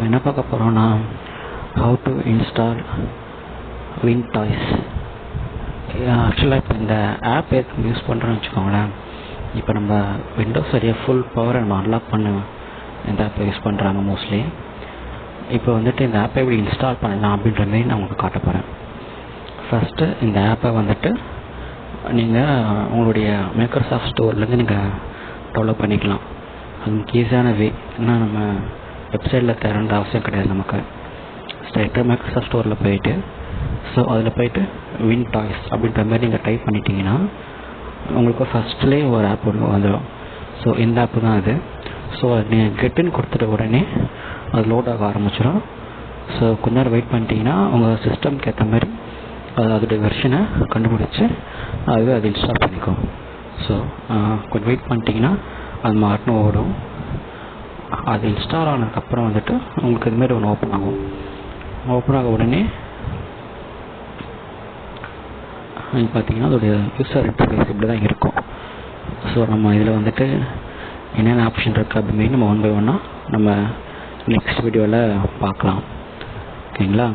என்ன பார்க்க போகிறோன்னா ஹவு டு இன்ஸ்டால் வின்டாய்ஸ். ஆக்சுவலாக இப்போ இந்த ஆப் எதுக்கு யூஸ் பண்ணுறோன்னு வச்சுக்கோங்களேன். இப்போ நம்ம விண்டோஸ் சரியாக ஃபுல் பவரை நம்ம அன்லாக் பண்ண இந்த ஆப்பை யூஸ் பண்ணுறாங்க மோஸ்ட்லி. இப்போ வந்துட்டு இந்த ஆப்பை எப்படி இன்ஸ்டால் பண்ணலாம் அப்படின்ற மாரி நான் உங்களுக்கு காட்ட போகிறேன். ஃபஸ்ட்டு இந்த ஆப்பை வந்துட்டு நீங்கள் உங்களுடைய மைக்ரோசாஃப்ட் ஸ்டோர்லேருந்து நீங்கள் டெவலப் பண்ணிக்கலாம். அது ஈஸியான வே. ஏன்னா நம்ம வெப்சைட்டில் தேவைன்ற அவசியம் கிடையாது. நமக்கு ஸ்ட்ரைட்டாக மைக்ரோசாஃப்ட் ஸ்டோரில் போயிட்டு அதில் போயிட்டு வின்டாய்ஸ் அப்படின்ற மாதிரி நீங்கள் டைப் பண்ணிட்டீங்கன்னா உங்களுக்கு ஃபஸ்ட்லேயே ஒரு ஆப் ஒன்று வந்துடும். இந்த ஆப்பு தான் அது. அது நீங்கள் கெட்டுன்னு கொடுத்துட்ட உடனே அது லோட் ஆக ஆரம்பிச்சிடும். கொஞ்ச நேரம் வெயிட் பண்ணிட்டீங்கன்னா உங்கள் சிஸ்டம்க்கு ஏற்ற மாதிரி அதோடைய வெர்ஷனை கண்டுபிடிச்சி அது இன்ஸ்டால் பண்ணிக்கும். கொஞ்சம் வெயிட் பண்ணிட்டீங்கன்னா அது மாட்டினு ஓடும். அது இன்ஸ்டால் ஆனதுக்கப்புறம் வந்துட்டு உங்களுக்கு இதுமாரி ஒன்று ஓப்பன் ஆகும். ஓப்பன் ஆக உடனே பார்த்தீங்கன்னா அதோடைய யூசர் இன்டர்ஃபேஸ் இப்படி தான் இருக்கும். நம்ம இதில் வந்துட்டு என்னென்ன ஆப்ஷன் இருக்குது அப்படிமாரி நம்ம ஒன் பை ஒன்னாக நம்ம நெக்ஸ்ட் வீடியோவில் பார்க்கலாம். ஓகேங்களா?